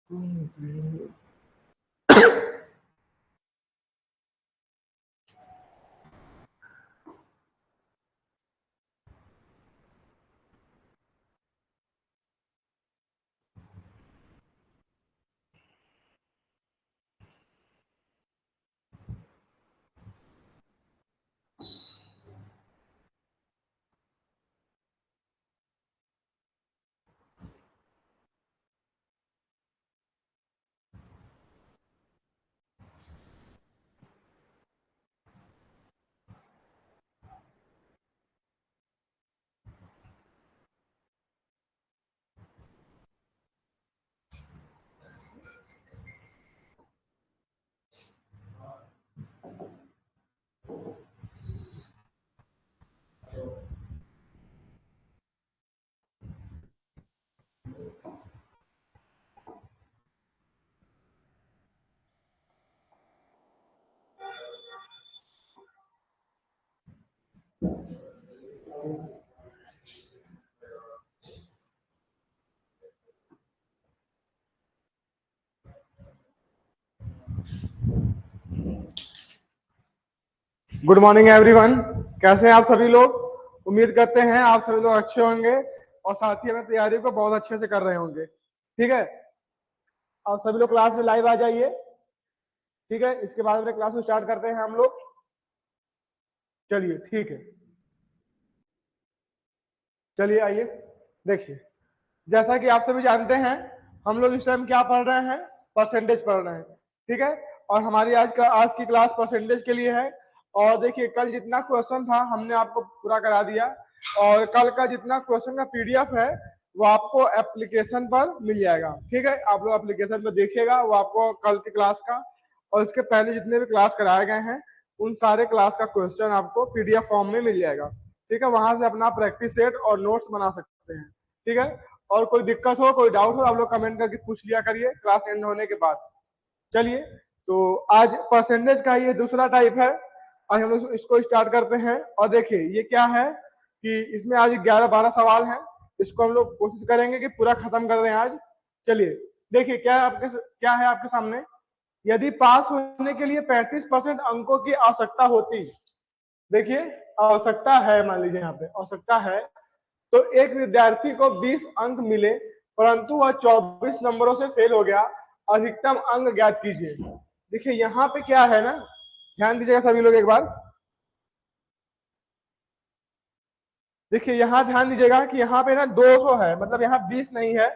Good morning everyone. कैसे हैं आप सभी लोग? उम्मीद करते हैं आप सभी लोग अच्छे होंगे और साथ ही अपनी तैयारी को बहुत अच्छे से कर रहे होंगे। ठीक है, आप सभी लोग क्लास में लाइव आ जाइए। ठीक है, इसके बाद अपने क्लास को स्टार्ट करते हैं हम लोग। चलिए ठीक है, चलिए आइए। देखिए, जैसा कि आप सभी जानते हैं, हम लोग इस टाइम क्या पढ़ रहे हैं? परसेंटेज पढ़ रहे हैं। ठीक है, और हमारी आज की क्लास परसेंटेज के लिए है। और देखिए, कल जितना क्वेश्चन था हमने आपको पूरा करा दिया, और कल का जितना क्वेश्चन का पीडीएफ है वो आपको एप्लीकेशन पर मिल जाएगा। ठीक है, आप लोग एप्लीकेशन पर देखिएगा, वो आपको कल की क्लास का और इसके पहले जितने भी क्लास कराए गए हैं उन सारे क्लास का क्वेश्चन आपको पीडीएफ फॉर्म में मिल जाएगा। ठीक है, वहां से अपना प्रैक्टिस सेट और नोट्स बना सकते हैं। ठीक है, और कोई दिक्कत हो, कोई डाउट हो, आप लोग कमेंट करके पूछ लिया करिए क्लास एंड होने के बाद। चलिए, तो आज परसेंटेज का ये दूसरा टाइप है। आज हम लोग इसको स्टार्ट करते हैं। और देखिए, ये क्या है कि इसमें आज 11-12 सवाल हैं। इसको हम लोग कोशिश करेंगे कि पूरा खत्म कर दें आज। चलिए, देखिए क्या है आपके सामने। यदि पास होने के लिए 35% अंकों की आवश्यकता होती, देखिए आवश्यकता है, मान लीजिए यहाँ पे आवश्यकता है, तो एक विद्यार्थी को 20 अंक मिले परंतु वह 24 नंबरों से फेल हो गया, अधिकतम अंक ज्ञात कीजिए। देखिए यहाँ पे क्या है ना, ध्यान दीजिएगा सभी लोग एक बार। देखिए यहाँ ध्यान दीजिएगा कि यहाँ पे ना 200 है, मतलब यहाँ 20 नहीं है,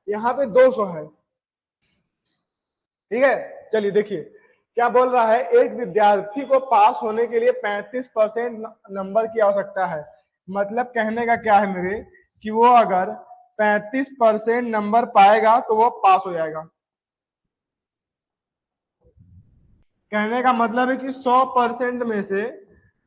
यहाँ पे 200 है। ठीक है, चलिए देखिए क्या बोल रहा है। एक विद्यार्थी को पास होने के लिए 35% नंबर की आवश्यकता है। मतलब कहने का क्या है मेरे, कि वो अगर 35% नंबर पाएगा तो वो पास हो जाएगा। कहने का मतलब है कि 100% में से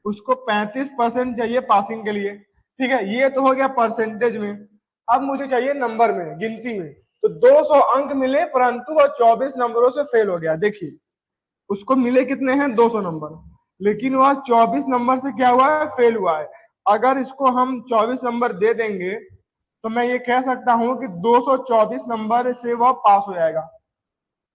उसको 35% चाहिए पासिंग के लिए। ठीक है, ये तो हो गया परसेंटेज में। अब मुझे चाहिए नंबर में, गिनती में। तो 200 अंक मिले परंतु वह 24 नंबरों से फेल हो गया। देखिए उसको मिले कितने हैं? 200 नंबर, लेकिन वह 24 नंबर से क्या हुआ है? फेल हुआ है। अगर इसको हम 24 नंबर दे देंगे तो मैं ये कह सकता हूं कि 224 नंबर से वह पास हो जाएगा।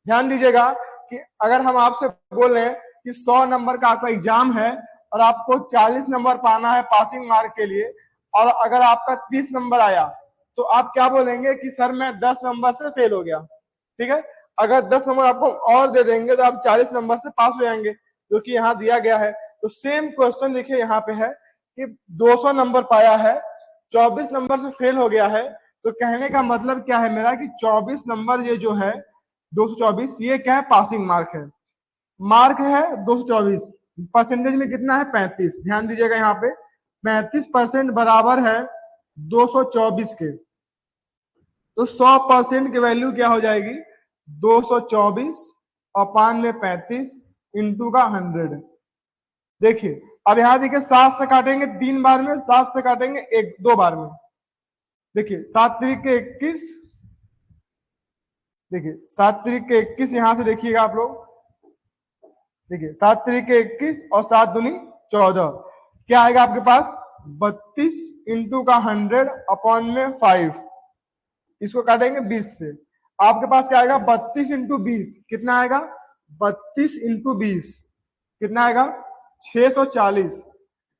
ध्यान दीजिएगा कि अगर हम आपसे बोले कि 100 नंबर का आपका एग्जाम है और आपको 40 नंबर पाना है पासिंग मार्क के लिए, और अगर आपका 30 नंबर आया तो आप क्या बोलेंगे कि सर मैं 10 नंबर से फेल हो गया। ठीक है, अगर 10 नंबर आपको और दे देंगे तो आप 40 नंबर से पास हो जाएंगे, जो कि यहाँ दिया गया है। तो सेम क्वेश्चन देखिए यहाँ पे है कि 200 नंबर पाया है, 24 नंबर से फेल हो गया है। तो कहने का मतलब क्या है मेरा, कि 24 नंबर ये जो है 224, ये क्या है? पासिंग मार्क है। मार्क है 224, परसेंटेज में कितना है? 35। ध्यान दीजिएगा यहाँ पे 35% बराबर है 224 के। तो 100% की वैल्यू क्या हो जाएगी? 224 अपान में 35 इंटू का 100। देखिए अब यहाँ देखिए 7 से काटेंगे 3 बार में, 7 से काटेंगे 2 बार में। देखिए 7 त्रिक के 21, देखिए 7 त्रिक के 21, यहां से देखिएगा आप लोग। देखिए 7 त्रिक के 21 और 7 दूनी 14, क्या आएगा आपके पास? 32 इंटू का 100 अपॉन में 5। इसको काटेंगे 20 से। आपके पास क्या आएगा 32 × 20 कितना आएगा 32 × 20 कितना आएगा 640।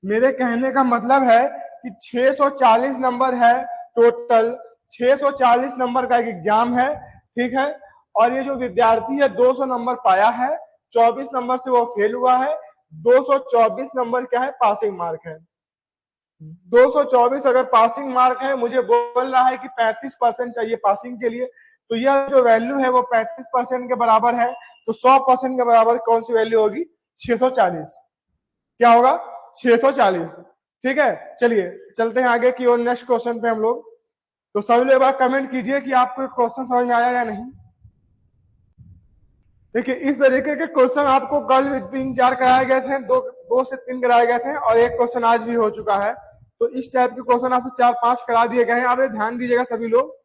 मेरे कहने का मतलब है कि 640 नंबर है टोटल, 640 नंबर का एक एग्जाम है, ठीक है। और ये जो विद्यार्थी है 200 नंबर पाया है, 24 नंबर से वो फेल हुआ है, 224 नंबर क्या है पासिंग मार्क है। 224 अगर पासिंग मार्क है, मुझे बोल रहा है कि 35% चाहिए पासिंग के लिए, तो यह जो वैल्यू है वो 35% के बराबर है, तो 100% के बराबर कौन सी वैल्यू होगी 640। क्या होगा 640, ठीक है। चलिए चलते हैं आगे की और नेक्स्ट क्वेश्चन पे हम लोग। तो सभी लोग एक बार कमेंट कीजिए कि आपको क्वेश्चन समझ में आया या नहीं। देखिए इस तरीके के क्वेश्चन आपको कल 3-4 कराए गए थे, 2 से 3 कराए गए थे, और एक क्वेश्चन आज भी हो चुका है। तो इस टाइप के क्वेश्चन आपसे 4-5 करा दिए गए हैं। आप ध्यान दीजिएगा सभी लोग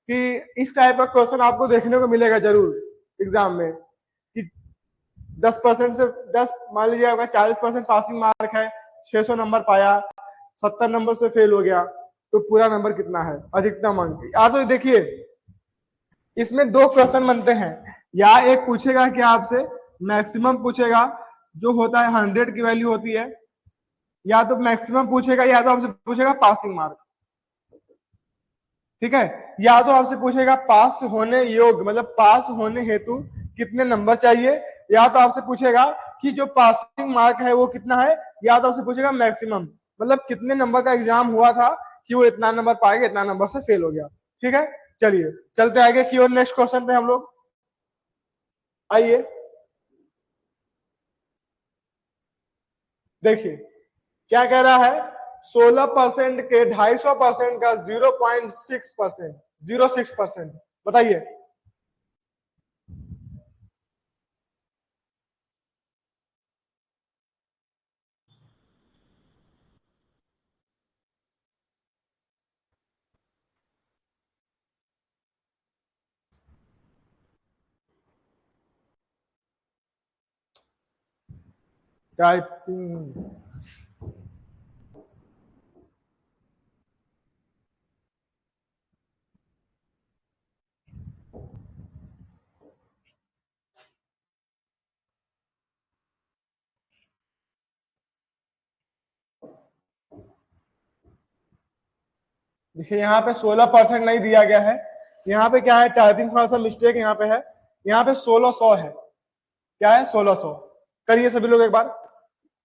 कि इस टाइप का क्वेश्चन आपको देखने को मिलेगा जरूर एग्जाम में, कि 10% से 10 मान लीजिए अगर 40% पासिंग मार्क है, 600 नंबर पाया, 70 नंबर से फेल हो गया, तो पूरा नंबर कितना है अधिकतम अंक। या तो देखिए इसमें 2 क्वेश्चन बनते हैं, या एक पूछेगा कि आपसे मैक्सिमम पूछेगा जो होता है 100 की वैल्यू होती है, या तो मैक्सिमम पूछेगा, या तो आपसे पूछेगा पासिंग मार्क, ठीक है। या तो आपसे पूछेगा पास होने योग्य मतलब पास होने हेतु कितने नंबर चाहिए, या तो आपसे पूछेगा कि जो पासिंग मार्क है वो कितना है, या तो आपसे पूछेगा मैक्सिमम मतलब कितने नंबर का एग्जाम हुआ था कि वो इतना नंबर पाएगा, इतना नंबर से फेल हो गया, ठीक है। चलिए चलते आगे की और नेक्स्ट क्वेश्चन पे हम लोग आइए। देखिए क्या कह रहा है, 16% के 250% का 0.6%, 0.6%, बताइए। टाइपिंग देखिए यहाँ पे 16% नहीं दिया गया है, यहाँ पे क्या है टाइपिंग थोड़ा सा मिस्टेक यहाँ पे है, यहाँ पे 1600 है। क्या है 1600, करिए सभी लोग एक बार।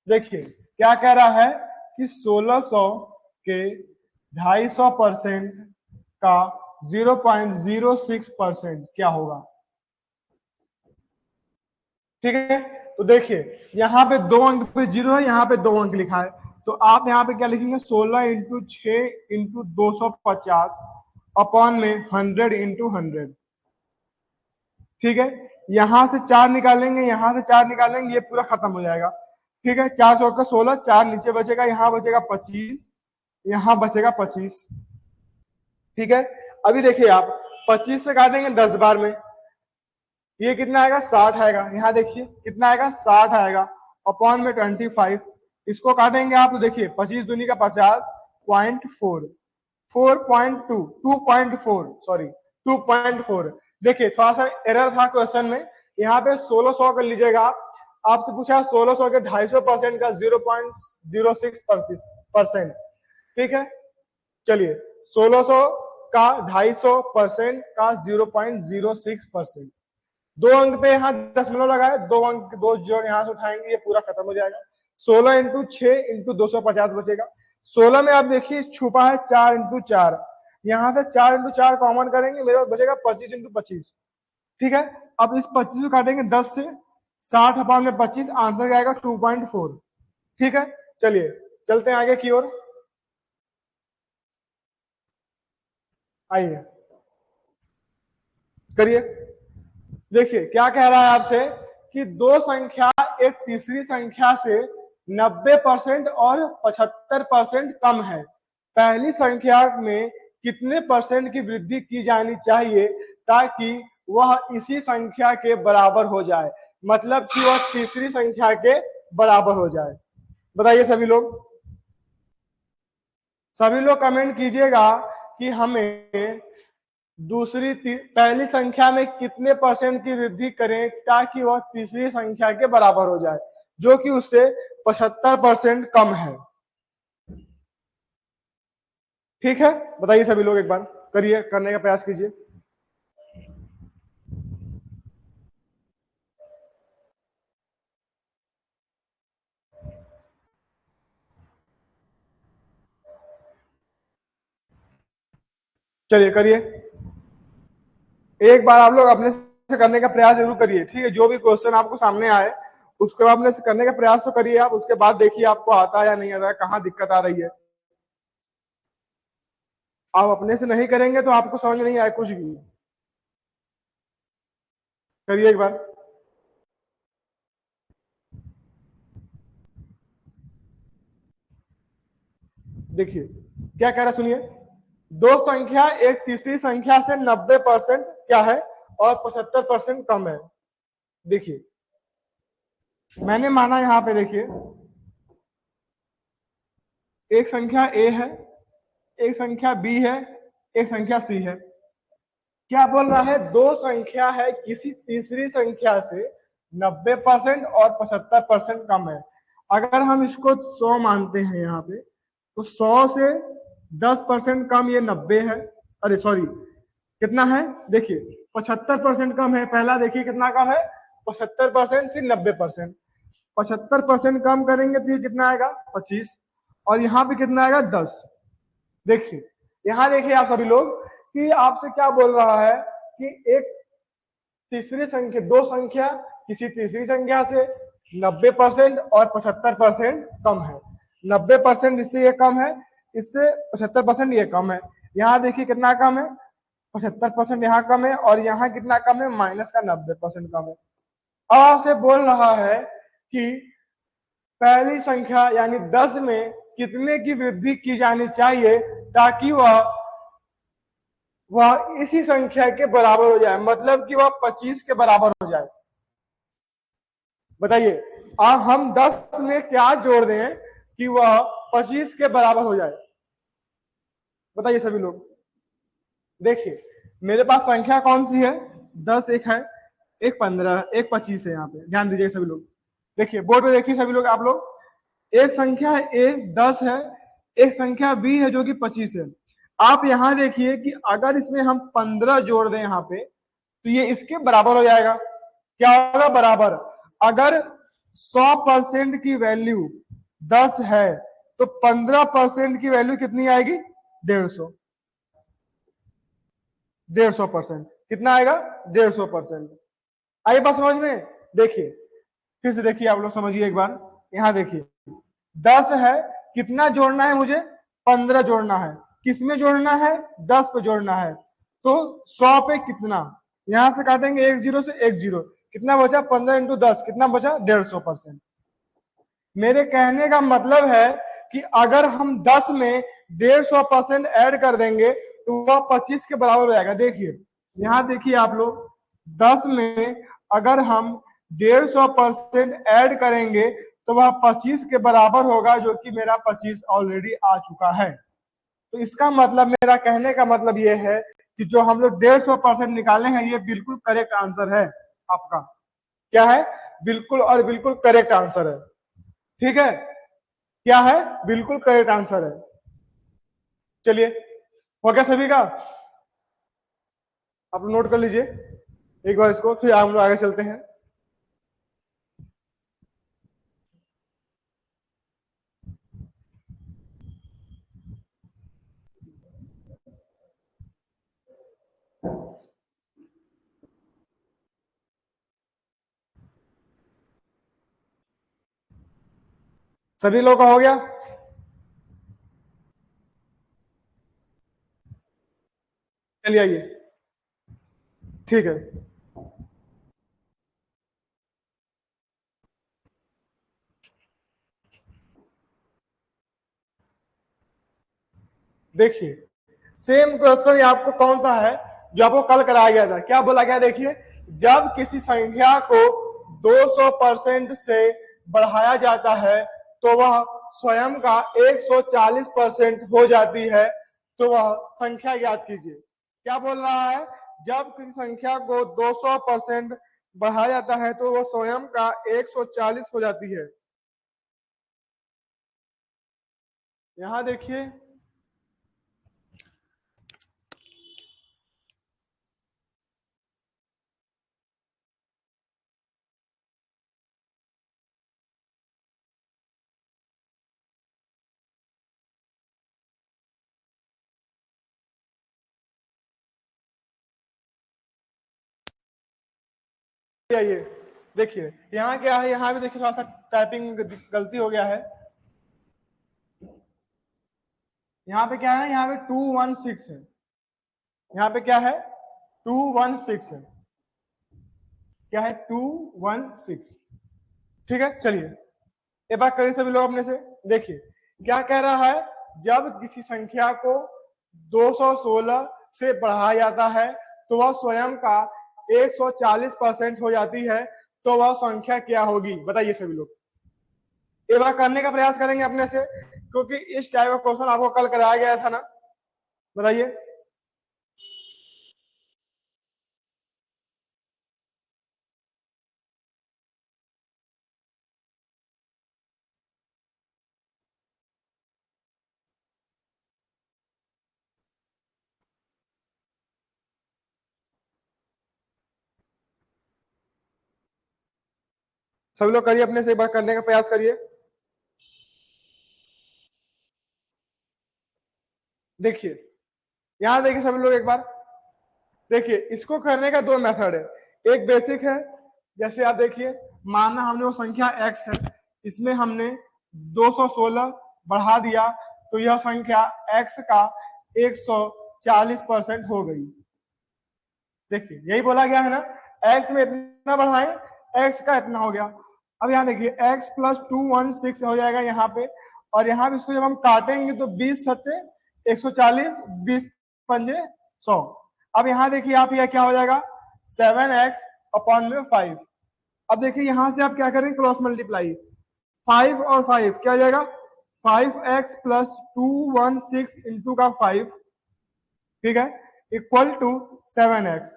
देखिए क्या कह रहा है कि 1600 के 250% का 0.06% क्या होगा, ठीक है। तो देखिए यहाँ पे 2 अंक पे 0 है, यहाँ पे 2 अंक लिखा है, तो आप यहाँ पे क्या लिखेंगे 16 × 6 × 250 अपॉन में 100 × 100, ठीक है। यहां से 4 निकालेंगे, यहां से 4 निकालेंगे, ये पूरा खत्म हो जाएगा, ठीक है। 4 100 का 16, 4 नीचे बचेगा, यहाँ बचेगा 25, यहाँ बचेगा 25, ठीक है। अभी देखिए आप 25 से काटेंगे 10 बार में, ये कितना आएगा 60 आएगा, यहाँ देखिए कितना आएगा 60 आएगा, अपॉन में 25, इसको काटेंगे आप तो देखिए 25 दूनी का 50, 0.4, 4.2, 2.4 सॉरी 2.4। देखिए थोड़ा सा एरर था क्वेश्चन में, यहाँ पे 1600 कर लीजिएगा आप, आपसे पूछा 1600 के 250% का 0.06%, ठीक है। चलिए 1600 का 250% का 0.06%, 2 अंक पे यहाँ दशमलव लगाए, 2 अंक 2 जोड़ यहाँ से उठाएंगे, ये पूरा खत्म हो जाएगा। 16 × 6 × 250 बचेगा। 16 में आप देखिए छुपा है 4 × 4, यहाँ से 4 × 4 कॉमन करेंगे, मेरे पास बचेगा 25 × 25, ठीक है। अब इस 25 को काटेंगे 10 से, 60 अपॉन में 25, आंसर आएगा 2.4, ठीक है। चलिए चलते हैं आगे की ओर, आइए करिए। देखिए क्या कह रहा है आपसे कि दो संख्या एक तीसरी संख्या से 90% और 75% कम है, पहली संख्या में कितने परसेंट की वृद्धि की जानी चाहिए ताकि वह इसी संख्या के बराबर हो जाए, मतलब कि वह तीसरी संख्या के बराबर हो जाए। बताइए सभी लोग कमेंट कीजिएगा कि हमें पहली संख्या में कितने परसेंट की वृद्धि करें ताकि वह तीसरी संख्या के बराबर हो जाए, जो कि उससे 75% कम है। ठीक है, बताइए सभी लोग, एक बार करिए, करने का प्रयास कीजिए। चलिए करिए, एक बार आप लोग अपने से करने का प्रयास जरूर करिए। ठीक है, जो भी क्वेश्चन आपको सामने आए उसको अपने से करने का प्रयास तो करिए आप, उसके बाद देखिए आपको आता है या नहीं आता है, कहाँ दिक्कत आ रही है। आप अपने से नहीं करेंगे तो आपको समझ में नहीं आए कुछ भी। करिए एक बार। देखिए क्या कह रहा है, सुनिए। दो संख्या एक तीसरी संख्या से 90% क्या है और 75% कम है। देखिए मैंने माना यहां पे, देखिए एक संख्या ए है, एक संख्या बी है, एक संख्या सी है। क्या बोल रहा है, दो संख्या है किसी तीसरी संख्या से 90% और 75% कम है। अगर हम इसको 100 मानते हैं यहाँ पे, तो 100 से 10% कम ये 90 है। अरे सॉरी, कितना है देखिए, 75% कम है। पहला देखिए कितना कम है, 75%, फिर 90%। 75% कम करेंगे तो ये कितना आएगा, 25। और यहाँ पे कितना आएगा, 10। देखिए यहाँ देखिए आप सभी लोग कि आपसे क्या बोल रहा है कि एक तीसरी संख्या, दो संख्या किसी तीसरी संख्या से 90% और 75% कम है। 90% इससे ये कम है, इससे 75% ये कम है। यहाँ देखिए कितना कम है, 75% यहाँ कम है, और यहाँ कितना कम है, माइनस का 90% कम है। अब आपसे बोल रहा है कि पहली संख्या यानी 10 में कितने की वृद्धि की जानी चाहिए ताकि वह इसी संख्या के बराबर हो जाए, मतलब कि वह 25 के बराबर हो जाए। बताइए अब हम 10 में क्या जोड़ दें कि वह 25 के बराबर हो जाए। बताइए सभी लोग। देखिए मेरे पास संख्या कौन सी है, 10 एक है, एक 15, एक 25 है। यहाँ पे ध्यान दीजिए सभी लोग। देखिए बोर्ड पे देखिए सभी लोग, आप लोग एक संख्या ए 10 है, एक संख्या बी है जो कि 25 है। आप यहाँ देखिए कि अगर इसमें हम 15 जोड़ दें यहाँ पे तो ये इसके बराबर हो जाएगा। क्या होगा, बराबर। अगर 100% की वैल्यू 10 है तो 15% की वैल्यू कितनी आएगी, 150। 150% कितना आएगा, 150%। आई बात समझ में। देखिए फिर से देखिए आप लोग, समझिए एक बार। यहां देखिए 10 है, कितना जोड़ना है मुझे, 15 जोड़ना है। किसमें जोड़ना है, 10 पे जोड़ना है। तो 100 पे कितना, यहां से काटेंगे एक जीरो से, एक जीरो, कितना बचा, 15 इंटू 10 कितना बचा, 150%। मेरे कहने का मतलब है कि अगर हम 10 में 150% ऐड कर देंगे तो वह 25 के बराबर हो जाएगा। देखिए यहाँ देखिए आप लोग, 10 में अगर हम 150% ऐड करेंगे तो वह 25 के बराबर होगा, जो कि मेरा 25 ऑलरेडी आ चुका है। तो इसका मतलब, मेरा कहने का मतलब ये है कि जो हम लोग 150% निकाले हैं, ये बिल्कुल करेक्ट आंसर है आपका। क्या है, बिल्कुल और बिल्कुल करेक्ट आंसर है। ठीक है, क्या है, बिल्कुल करेक्ट आंसर है। चलिए हो गया सभी का, आप नोट कर लीजिए एक बार इसको, फिर हम लोग आगे चलते हैं। सभी लोग का हो गया, चलिए आइए। ठीक है, देखिए सेम क्वेश्चन आपको कौन सा है जो आपको कल कराया गया था। क्या बोला गया, देखिए जब किसी संख्या को 200% से बढ़ाया जाता है तो वह स्वयं का 140% हो जाती है, तो वह संख्या याद कीजिए। क्या बोल रहा है, जब किसी संख्या को 200% बढ़ाया जाता है तो वो स्वयं का 140 हो जाती है। यहां देखिए, ये देखिए यहाँ क्या है, यहाँ भी देखिए थोड़ा सा टाइपिंग गलती हो गया है। यहाँ पे क्या है ना, यहाँ पे 216 है, यहाँ पे क्या है 216 है, क्या है 216। ठीक है, चलिए एक बात करिए सभी लोग अपने से। देखिए क्या कह रहा है, जब किसी संख्या को 216 से बढ़ाया जाता है तो वह स्वयं का 140% हो जाती है, तो वह संख्या क्या होगी, बताइए सभी लोग। एक बार करने का प्रयास करेंगे अपने से, क्योंकि इस टाइप का क्वेश्चन आपको कल कराया गया था ना, बताइए। सभी लोग करिए अपने से, एक बार करने का प्रयास करिए। देखिए यहां देखिए सभी लोग एक बार, देखिए इसको करने का दो मेथड है। एक बेसिक है, जैसे आप देखिए, माना हमने वो संख्या x है, इसमें हमने 216 बढ़ा दिया तो यह संख्या x का 140% हो गई। देखिए यही बोला गया है ना, x में इतना बढ़ाएं, x का इतना हो गया। अब यहाँ देखिए x प्लस 216 हो जाएगा यहाँ पे, और यहाँ पे इसको जब हम काटेंगे तो 20 सत्ते 140, 20 पंजे 100। अब यहाँ देखिए आप यह क्या हो जाएगा 7x अपॉन में 5। अब देखिए यहां से आप क्या करेंगे, क्रॉस मल्टीप्लाई, 5 और 5 क्या हो जाएगा 5x प्लस 216 इंटू का 5, ठीक है, इक्वल टू 7x।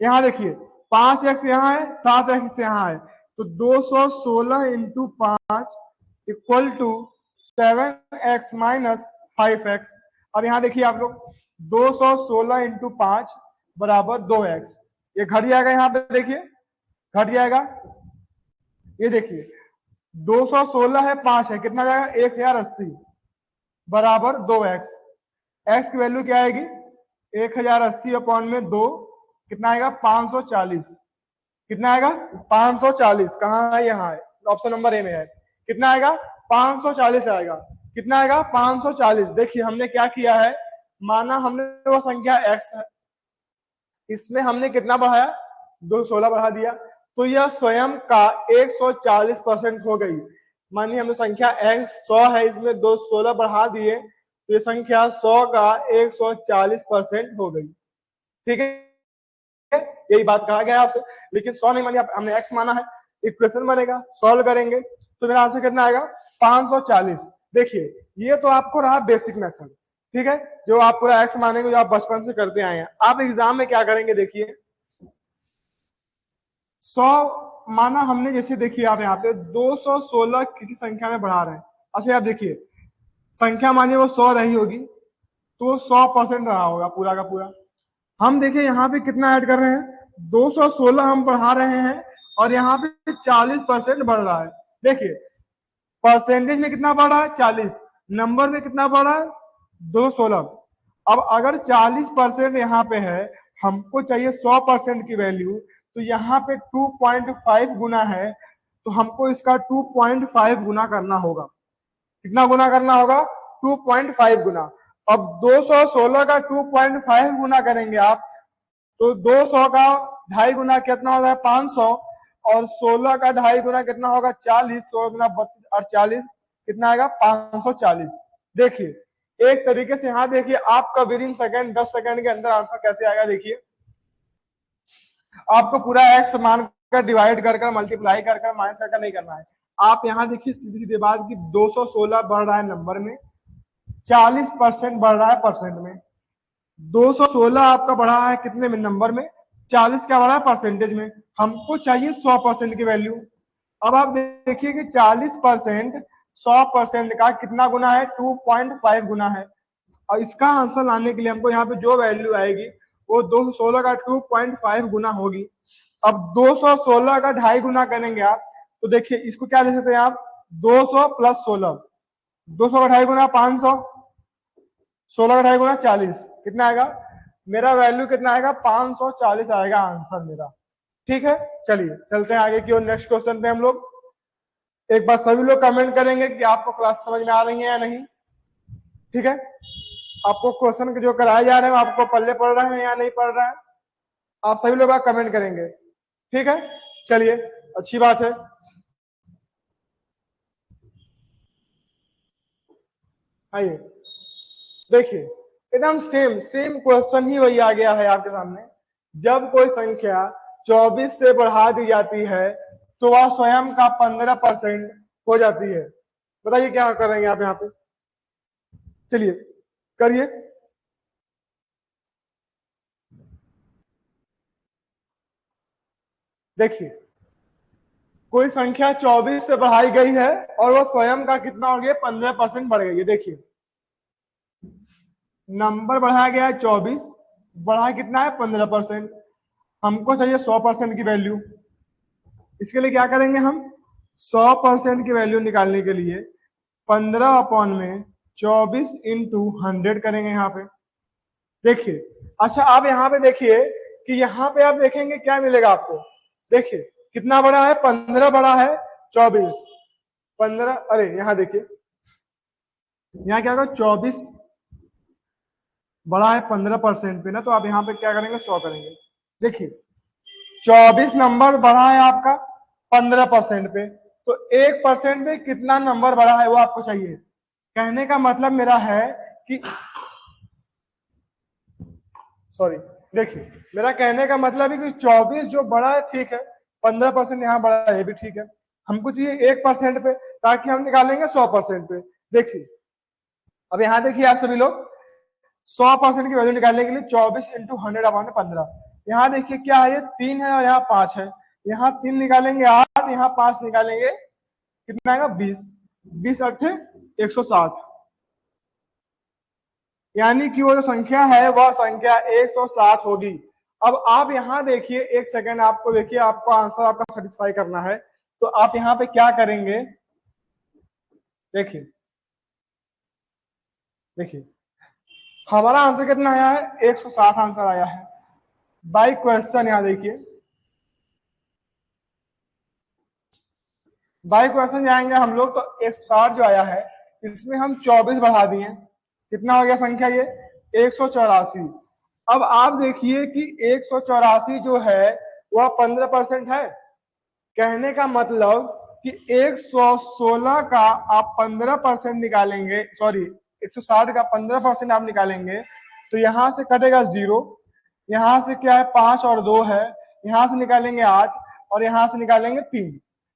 यहां देखिए 5x यहाँ है, 7x यहाँ है, तो 216 into 5 equal to 7x minus 5x। और यहाँ देखिए आप लोग 216 इंटू 5 बराबर 2x, ये घट जाएगा, यहाँ पे देखिए घट जाएगा। ये देखिए 216 है 5 है, कितना जाएगा 1080 बराबर 2x। x की वैल्यू क्या आएगी 1080 अपॉन में 2, कितना आएगा 540। कितना आएगा 540, कहाँ है, यहाँ है, ऑप्शन नंबर ए में है। कितना आएगा 540 आएगा। कितना आएगा 540। देखिए हमने क्या किया है, माना हमने वो संख्या x है, इसमें हमने कितना बढ़ाया 216 बढ़ा दिया, तो यह स्वयं का 140% हो गई। मानिए हमने संख्या x 100 है, इसमें 216 बढ़ा दिए तो ये संख्या 100 का 140% हो गई। ठीक है, यही बात कहा गया आपसे। लेकिन 100 नहीं मानिए, हमने x माना है, इक्वेशन बनेगा, सॉल्व करेंगे तो मेरा आंसर कितना आएगा 540। देखिए ये तो आपको रहा बेसिक मेथड, ठीक है, जो आप पूरा x मानेंगे, जो आप बचपन से करते आए हैं। आप एग्जाम में क्या करेंगे, देखिए 100 माना हमने, जैसे देखिए आप यहाँ पे 216 किसी संख्या में बढ़ा रहे हैं। अच्छा आप देखिए संख्या मानिए वो 100 रही होगी, तो वो 100% रहा होगा पूरा का पूरा। हम देखिए यहाँ पे कितना ऐड कर रहे हैं 216 हम बढ़ा रहे हैं, और यहाँ पे 40% बढ़ रहा है। देखिए परसेंटेज में कितना बढ़ रहा है 40, नंबर में कितना बढ़ रहा है 216। अब अगर 40% यहाँ पे है, हमको चाहिए 100% की वैल्यू, तो यहाँ पे 2.5 गुना है, तो हमको इसका 2.5 गुना करना होगा। कितना गुना करना होगा 2.5 गुना। अब 216 का 2.5 गुना करेंगे आप, तो 200 का ढाई गुना कितना होगा 500, और 16 का ढाई गुना कितना होगा 40, 16 गुना 32 और 40 कितना आएगा 540। देखिए एक तरीके से यहाँ देखिए आपका विद इन सेकंड 10 सेकंड के अंदर आंसर कैसे आएगा। देखिए आपको पूरा एक्स मान कर डिवाइड कर मल्टीप्लाई कर माइनस कर नहीं करना है। आप यहाँ देखिए सीधी सीधी बात की 216 बढ़ रहा है नंबर में, 40% बढ़ रहा है परसेंट में। 216 आपका बढ़ा है कितने में, नंबर में। 40 क्या बढ़ा है, परसेंटेज में। हमको चाहिए 100% की वैल्यू। अब आप देखिए कि 40% 100% का कितना गुना है, 2.5 गुना है। और इसका आंसर लाने के लिए हमको यहाँ पे जो वैल्यू आएगी वो 216 का 2.5 गुना होगी। अब 216 का 2.5 गुना करेंगे आप, तो देखिए इसको क्या ले सकते हैं आप, 200 प्लस 16, 200 का 2.5 गुना 500, 16 का 2.5 गुना 40, कितना आएगा मेरा वैल्यू, कितना आएगा 540 आएगा आंसर मेरा। ठीक है, चलिए चलते हैं आगे की ओर, नेक्स्ट क्वेश्चन पे हम लोग। एक बार सभी लोग कमेंट करेंगे कि आपको क्लास समझ में आ रही है या नहीं। ठीक है, आपको क्वेश्चन जो कराए जा रहे हैं आपको पल्ले पड़ रहे हैं या नहीं पड़ रहे हैं, आप सभी लोग कमेंट करेंगे। ठीक है, चलिए अच्छी बात है। आइए देखिए, एकदम सेम सेम क्वेश्चन ही वही आ गया है आपके सामने। जब कोई संख्या 24 से बढ़ा दी जाती है तो वह स्वयं का 15% हो जाती है। बताइए क्या करेंगे आप यहाँ पे, चलिए करिए। देखिए कोई संख्या 24 से बढ़ाई गई है और वो स्वयं का कितना हो गया, 15% बढ़ गई है। देखिए नंबर बढ़ाया गया है 24, बढ़ा कितना है 15%। हमको चाहिए 100% की वैल्यू। इसके लिए क्या करेंगे हम, 100% की वैल्यू निकालने के लिए 15/24 × 100 करेंगे यहाँ पे। देखिए अच्छा, आप यहाँ पे देखिए कि यहाँ पे आप देखेंगे क्या मिलेगा आपको। देखिए कितना बड़ा है, 15 बड़ा है 24, 15, अरे यहाँ देखिए यहाँ क्या होगा, 24 बड़ा है 15% पे ना, तो आप यहाँ पे क्या करेंगे, 100 करेंगे। देखिए 24 नंबर बढ़ा है आपका 15% पे, तो 1% पे कितना नंबर बढ़ा है वो आपको चाहिए। कहने का मतलब मेरा है कि, सॉरी, देखिए मेरा कहने का मतलब है कि 24 जो बड़ा है ठीक है, 15% यहाँ बड़ा है ये भी ठीक है, हमको चाहिए 1% पे, ताकि हम निकालेंगे 100% पे। देखिए अब यहाँ देखिए आप सभी लोग, 100% की वैल्यू निकालने के लिए 24 × 100/15, यहाँ देखिए क्या है, ये 3 है और यहाँ 5 है। यहाँ 3 निकालेंगे 8, यहाँ 5 निकालेंगे कितना आएगा, 20, 20 अट्ठे 160, यानी कि वो जो संख्या है वह संख्या 160 होगी। अब आप यहाँ देखिए, एक सेकेंड आपको देखिए, आपको आंसर आपका सेटिस्फाई करना है, तो आप यहाँ पे क्या करेंगे, देखिए देखिए हमारा आंसर कितना आया है, 160 आंसर आया है बाई क्वेश्चन। यहाँ देखिए बाई क्वेश्चन जाएंगे हम लोग, तो 160 जो आया है इसमें हम 24 बढ़ा दिए, कितना हो गया संख्या ये, 184। अब आप देखिए कि 184 जो है वह 15% है। कहने का मतलब कि 116 का आप 15% निकालेंगे, सॉरी 160 का 15% आप निकालेंगे, तो यहां से कटेगा 0, यहां से क्या है 5 और 2 है, यहां से निकालेंगे 8 और यहां से निकालेंगे 3,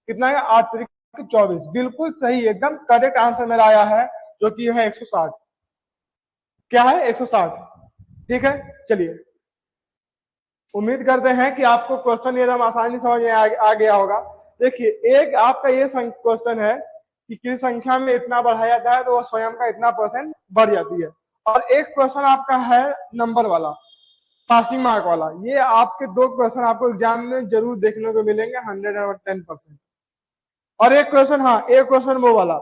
कितना है 8 3 24। बिल्कुल सही, एकदम करेक्ट आंसर मेरा आया है, जो कि है 160। क्या है, 160। ठीक है, चलिए उम्मीद करते हैं कि आपको क्वेश्चन एकदम आसानी समझ में आ गया होगा। देखिए एक आपका ये क्वेश्चन है कि किसी संख्या में इतना बढ़ाया जाता है तो वो स्वयं का इतना % बढ़ जाती है, और एक क्वेश्चन आपका है नंबर वाला, पासिंग मार्क वाला। ये आपके दो क्वेश्चन आपको एग्जाम में जरूर देखने को मिलेंगे 110%। और एक क्वेश्चन, हाँ एक क्वेश्चन वो वाला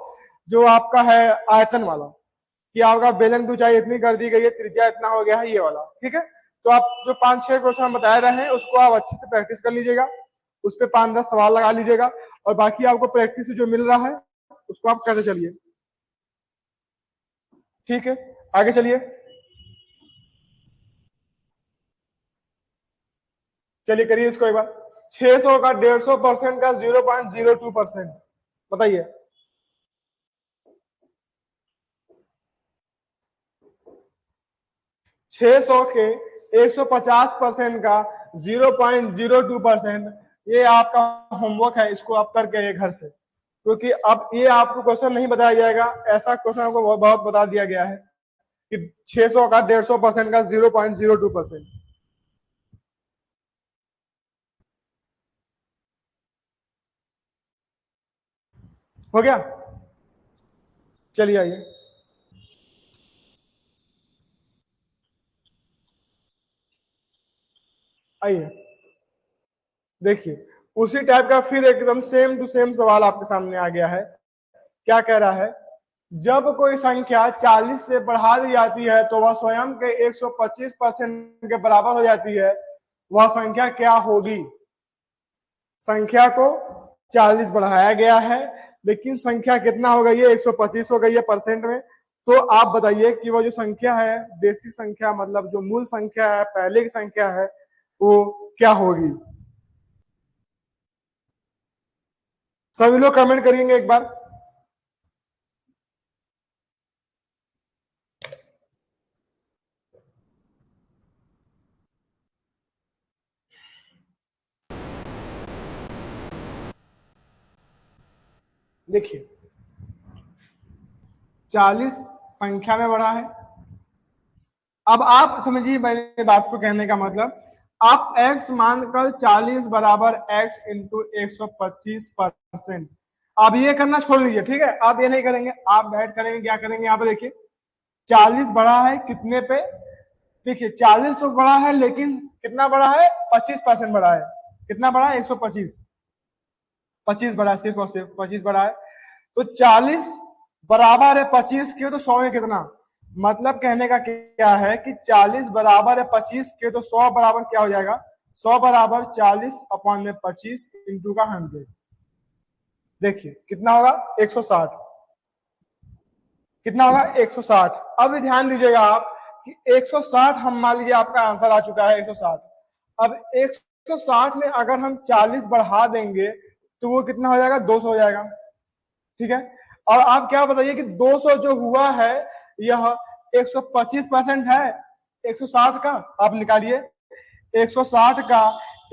जो आपका है आयतन वाला, कि आपका बेलन की ऊंचाई इतनी कर दी गई है, त्रिज्या इतना हो गया है, ये वाला। ठीक है, तो आप जो 5-6 क्वेश्चन हम बता रहे हैं उसको आप अच्छे से प्रैक्टिस कर लीजिएगा, उस पर 5-10 सवाल लगा लीजिएगा, और बाकी आपको प्रैक्टिस से जो मिल रहा है उसको आप करते चलिए। ठीक है, आगे चलिए। चलिए करिए इसको एक बार। 600 का 150% का 0.02%, बताइए। 600 के 150% का 0.02%, ये आपका होमवर्क है, इसको आप करके आइए घर से, क्योंकि अब ये आपको क्वेश्चन नहीं बताया जाएगा, ऐसा क्वेश्चन आपको बहुत बता दिया गया है कि 600 का 150% का 0.02%। हो गया, चलिए आइए। आइए देखिए, उसी टाइप का फिर एकदम सेम टू सेम सवाल आपके सामने आ गया है। क्या कह रहा है, जब कोई संख्या 40 से बढ़ा दी जाती है तो वह स्वयं के 125% के बराबर हो जाती है, वह संख्या क्या होगी? संख्या को 40 बढ़ाया गया है, लेकिन संख्या कितना हो गई है? 125 हो गई है परसेंट में। तो आप बताइए कि वो जो संख्या है, बेसिक संख्या मतलब जो मूल संख्या है, पहले की संख्या है, वो क्या होगी? सभी लोग कमेंट करेंगे एक बार। देखिए 40 संख्या में बढ़ा है। अब आप समझिए मेरी बात को, कहने का मतलब आप x मानकर 40 बराबर x इंटू 125%, आप ये करना छोड़ दीजिए, ठीक है? आप ये नहीं करेंगे, आप बैठ करेंगे, क्या करेंगे? यहाँ पे देखिए 40 बढ़ा है कितने पे? देखिए 40 तो बढ़ा है, लेकिन कितना बढ़ा है? 25% बढ़ा है। कितना बढ़ा है? 125। 25 बढ़ा है, सिर्फ और सिर्फ 25 बढ़ा है। तो 40 बराबर है 25 के, तो 100 है कितना? मतलब कहने का क्या है कि 40 बराबर है 25 के, तो 100 बराबर क्या हो जाएगा? 100 बराबर 40 अपॉन में 25 इंटू का 100। देखिए कितना होगा? 160। कितना होगा? 160। अब ध्यान दीजिएगा आप कि 160, हम मान लीजिए आपका आंसर आ चुका है 160। अब 160 में अगर हम 40 बढ़ा देंगे तो वो कितना हो जाएगा? 200 हो जाएगा, ठीक है? और आप क्या बताइए कि 200 जो हुआ है यह 125% है 160 का। आप निकालिए 160 का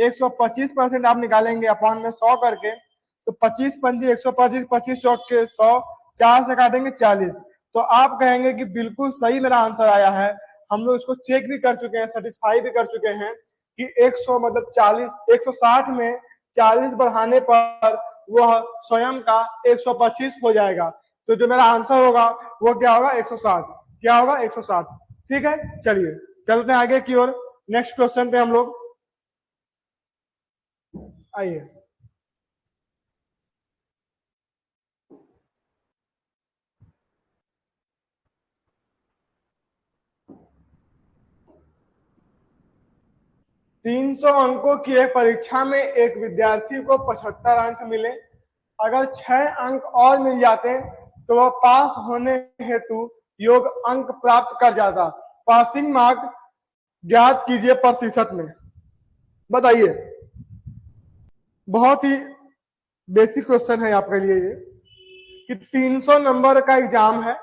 125% आप निकालेंगे अपॉन में 100 करके, तो 25 पंजी 125, 25 चौक के 100, 4 से काटेंगे 40। तो आप कहेंगे कि बिल्कुल सही मेरा आंसर आया है। हम लोग इसको चेक भी कर चुके हैं, सेटिस्फाई भी कर चुके हैं कि 100 मतलब 40, 160 में 40 बढ़ाने पर वह स्वयं का 125 हो जाएगा। तो जो मेरा आंसर होगा वो क्या होगा? 160। क्या होगा? 160। ठीक है, चलिए चलते हैं आगे की ओर। नेक्स्ट क्वेश्चन पे हम लोग आइए। तीन सौ अंकों की एक परीक्षा में एक विद्यार्थी को 75 अंक मिले। अगर 6 अंक और मिल जाते तो वह पास होने हेतु योग अंक प्राप्त कर जाता। पासिंग मार्क ज्ञात कीजिए प्रतिशत में। बताइए, बहुत ही बेसिक क्वेश्चन है आपके लिए ये कि 300 नंबर का एग्जाम है,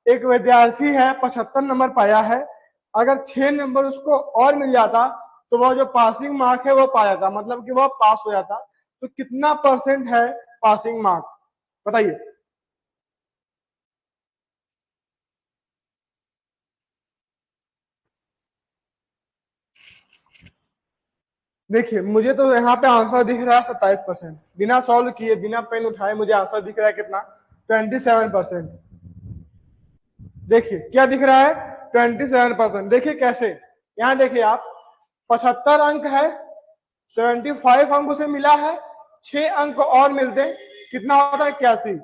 एक विद्यार्थी है 75 नंबर पाया है। अगर 6 नंबर उसको और मिल जाता तो वह जो पासिंग मार्क है वो पा जाता, मतलब कि वह पास हो जाता। तो कितना परसेंट है पासिंग मार्क? बताइए। देखिए मुझे तो यहाँ पे आंसर दिख रहा है 27%, बिना सॉल्व किए बिना पेन उठाए मुझे आंसर दिख रहा है कितना? 27%। देखिए क्या दिख रहा है? 27%। देखिए कैसे, यहाँ देखिए आप, 75 अंक है, 75 अंक उसे मिला है, 6 अंक और मिलते कितना होता है? 81।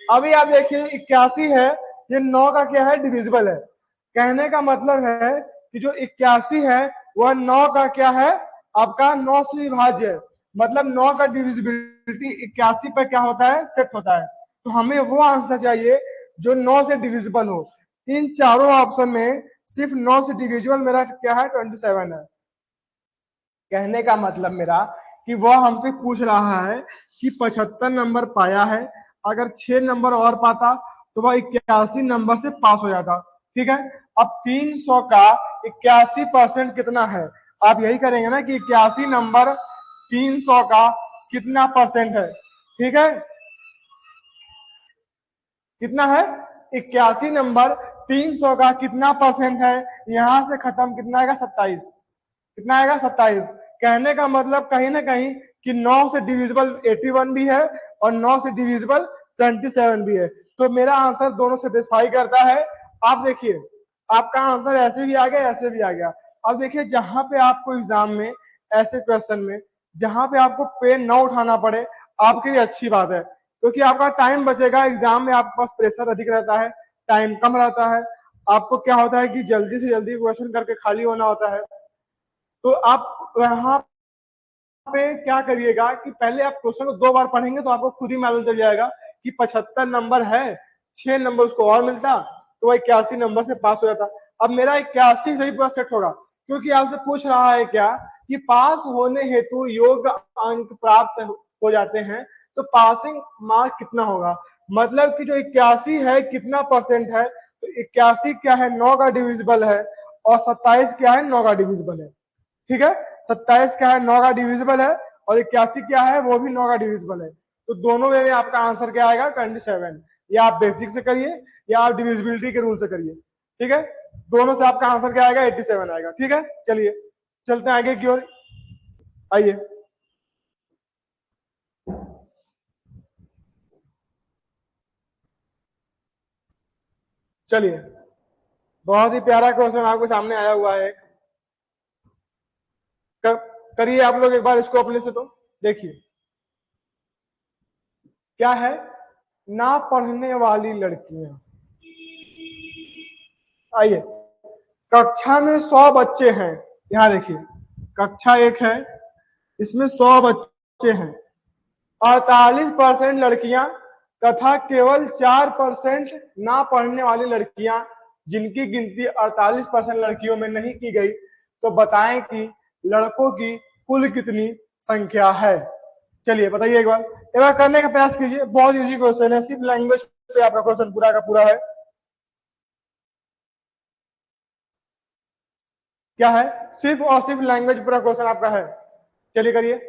अभी आप देखिए 81 है, ये 9 का क्या है? डिविजिबल है। कहने का मतलब है कि जो 81 है वह 9 का क्या है? आपका 9 से विभाज्य है। मतलब 9 का डिविजिबिलिटी 81 पे क्या होता है? सेट होता है। तो हमें वो आंसर चाहिए जो 9 से डिविजिबल हो। इन चारों ऑप्शन में सिर्फ 9 से डिविजिबल मेरा क्या है? 27 है। कहने का मतलब मेरा कि वह हमसे पूछ रहा है कि 75 नंबर पाया है, अगर 6 नंबर और पाता तो वह 81 नंबर से पास हो जाता। ठीक है, अब 300 का 81% कितना है? आप यही करेंगे ना कि 81 नंबर 300 का कितना परसेंट है? ठीक है, कितना है? 81 नंबर 300 का कितना परसेंट है, यहां से खत्म कितना आएगा 27, कितना आएगा 27। कहने का मतलब कहीं ना कहीं कि 9 से डिविजिबल 81 भी है और 9 से डिविजिबल 27 भी है, तो मेरा आंसर दोनों सेटिस्फाई करता है। आप देखिए आपका आंसर ऐसे भी आ गया ऐसे भी आ गया। अब देखिए जहां पे आपको एग्जाम में ऐसे क्वेश्चन में जहां पे आपको पेन न उठाना पड़े आपके लिए अच्छी बात है, क्योंकि आपका टाइम बचेगा। एग्जाम में आपके पास प्रेशर अधिक रहता है, टाइम कम रहता है, आपको क्या होता है कि जल्दी से जल्दी क्वेश्चन करके खाली होना होता है। तो आप यहाँ पे क्या करिएगा कि पहले आप क्वेश्चन को 2 बार पढ़ेंगे तो आपको खुद ही मालूम चल जाएगा कि 75 नंबर है, 6 नंबर उसको और मिलता तो वह 81 नंबर से पास हो जाता। अब मेरा 81 से ही पूरा सेट होगा, क्योंकि आपसे पूछ रहा है क्या कि पास होने हेतु योग्य अंक प्राप्त हो जाते हैं, तो पासिंग मार्क कितना होगा, मतलब कि जो 81 है कितना परसेंट है, तो 81 क्या है 9 का डिविजिबल है और 27 क्या है 9 का डिविजिबल है। ठीक है, 27 क्या है 9 का डिविजिबल है और 81 क्या है वो भी 9 का डिविजिबल है। तो दोनों वे में आपका आंसर क्या आएगा 27। या आप बेसिक से करिए या आप डिविजिबिलिटी के रूल से करिए, ठीक है, दोनों से आपका आंसर क्या आएगा 87 आएगा। ठीक है, चलिए चलते हैं आगे की ओर, आइए। चलिए बहुत ही प्यारा क्वेश्चन आपके सामने आया हुआ है। करिए आप लोग एक बार इसको अपने से, तो देखिए क्या है, ना पढ़ने वाली लड़कियां। आइए, कक्षा में 100 बच्चे हैं, यहाँ देखिए कक्षा एक है, इसमें 100 बच्चे हैं, 48% लड़कियां तथा केवल 4% ना पढ़ने वाली लड़कियां, जिनकी गिनती 48% लड़कियों में नहीं की गई, तो बताएं कि लड़कों की कुल कितनी संख्या है। चलिए बताइए एक बार करने का प्रयास कीजिए, बहुत इजी क्वेश्चन है, सिर्फ लैंग्वेज पे आपका क्वेश्चन पूरा का पूरा है। क्या है, सिर्फ और सिर्फ लैंग्वेज पूरा क्वेश्चन आपका है। चलिए करिए।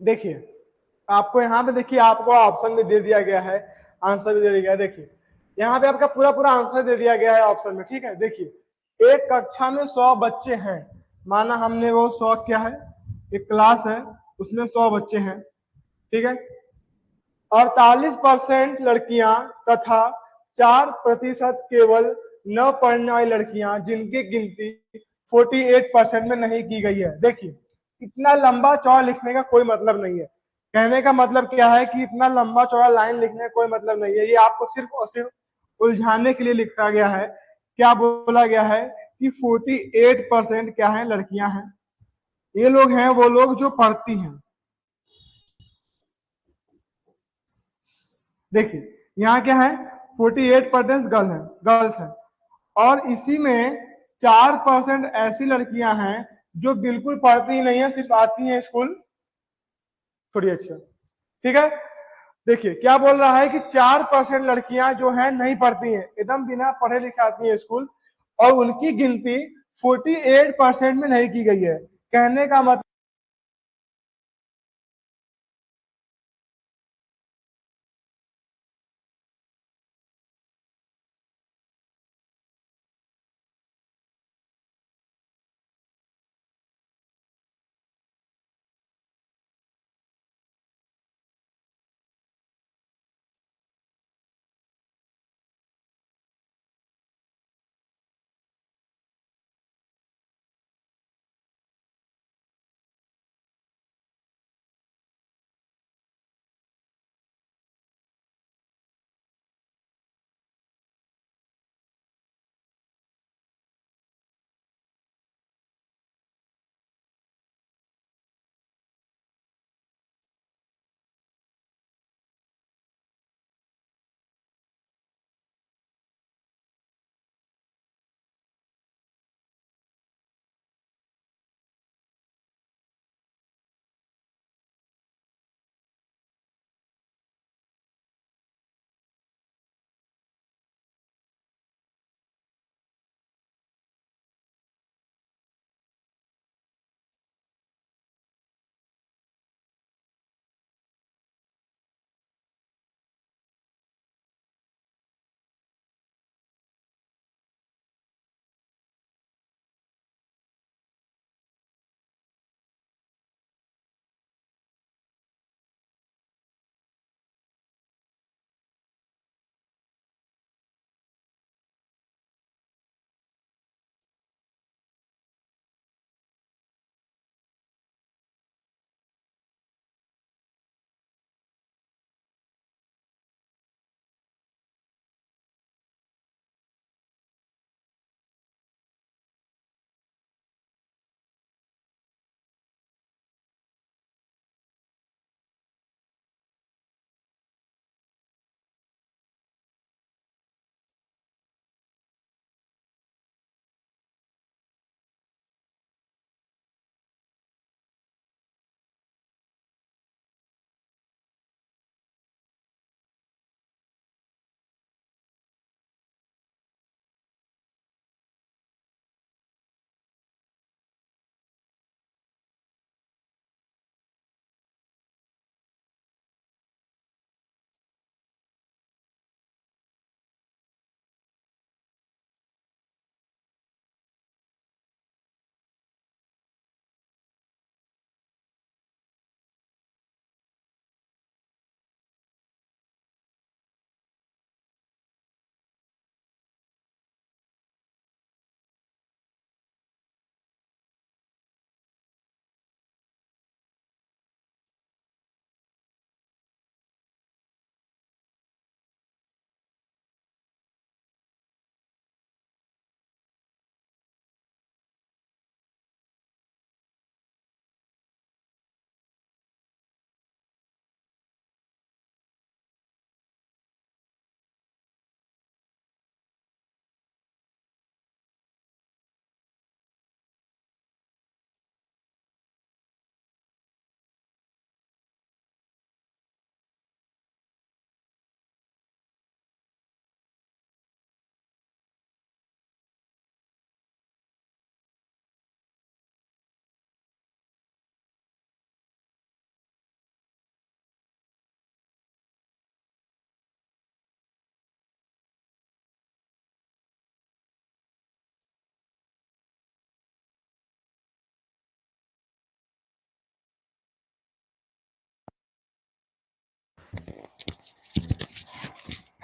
देखिए आपको यहाँ पे देखिए आपको ऑप्शन में दे दिया गया है, आंसर भी दे दिया गया है। देखिए यहाँ पे आपका पूरा पूरा आंसर दे दिया गया है ऑप्शन में। ठीक है, देखिए एक कक्षा में 100 बच्चे हैं, माना हमने वो 100 क्या है एक क्लास है उसमें 100 बच्चे हैं, ठीक है, 48% लड़कियां तथा 4% केवल न पढ़ने वाली लड़कियां, जिनकी गिनती 48% में नहीं की गई है। देखिए इतना लंबा चौड़ा लिखने का कोई मतलब नहीं है, कहने का मतलब क्या है कि इतना लंबा चौड़ा लाइन लिखने का कोई मतलब नहीं है, ये आपको सिर्फ और सिर्फ उलझाने के लिए लिखा गया है। क्या बोला गया है कि 48% क्या है लड़कियां हैं, ये लोग हैं वो लोग जो पढ़ती हैं। देखिए यहाँ क्या है 48% गर्ल्स है और इसी में 4% ऐसी लड़कियां हैं जो बिल्कुल पढ़ती ही नहीं है, सिर्फ आती हैं स्कूल थोड़ी। अच्छा ठीक है, देखिए क्या बोल रहा है कि 4% लड़कियां जो है नहीं पढ़ती हैं, एकदम बिना पढ़े लिखे आती हैं स्कूल, और उनकी गिनती 48% में नहीं की गई है। कहने का मतलब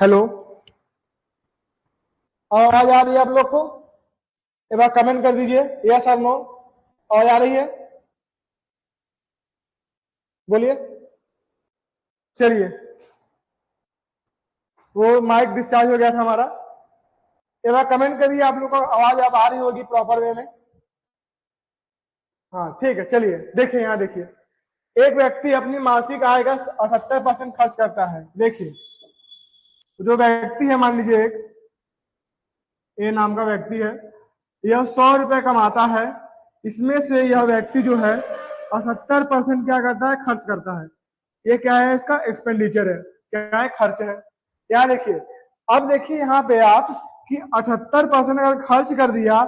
हेलो, आवाज आ रही है आप लोग को? एक बार कमेंट कर दीजिए यस और नो। आवाज आ रही है? बोलिए। चलिए, वो माइक डिस्चार्ज हो गया था हमारा। एक बार कमेंट करिए आप लोग को आवाज अब आ रही होगी प्रॉपर वे में। हाँ ठीक है, चलिए देखिए, यहाँ देखिए, एक व्यक्ति अपनी मासिक आय का 78% खर्च करता है। देखिए, जो व्यक्ति है, मान लीजिए एक ए नाम का व्यक्ति है, यह 100 रुपए कमाता है। इसमें से यह व्यक्ति जो है 78% क्या करता है, खर्च करता है। ये क्या है, इसका एक्सपेंडिचर है, क्या है, खर्च है। यहाँ देखिए, अब देखिए यहाँ पे आप कि 78% अगर खर्च कर दिया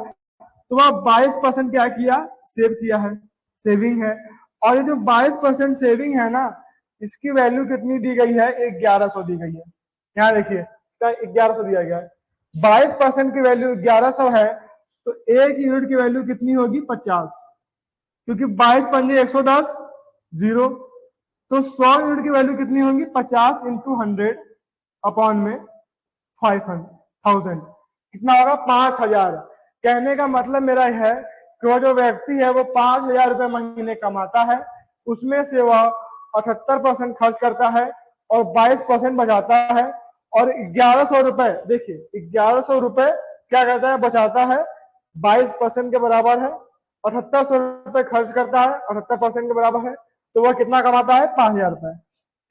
तो वह 22% क्या किया, सेव किया है, सेविंग है। और ये जो 22% सेविंग है ना, इसकी वैल्यू कितनी दी गई है, 1100 दी गई है। यहाँ देखिए 1100 दिया गया है, 22% की वैल्यू 1100 है, तो एक यूनिट की वैल्यू कितनी होगी, 50, क्योंकि 22 पंजे 110, जीरो। तो 100 यूनिट की वैल्यू कितनी होगी, 50 इंटू 100 अपॉन में 500 कितना होगा, 5000। कहने का मतलब मेरा यह है कि वह जो व्यक्ति है वो 5000 रुपए महीने कमाता है, उसमें से वह 78% खर्च करता है और 22% बचाता है। और 1100 रुपए, देखिए 1100 रुपए क्या करता है, बचाता है, 22% के बराबर है। 7800 रुपए खर्च करता है, 78% के बराबर है, तो वह कितना कमाता है, 5000 रुपए।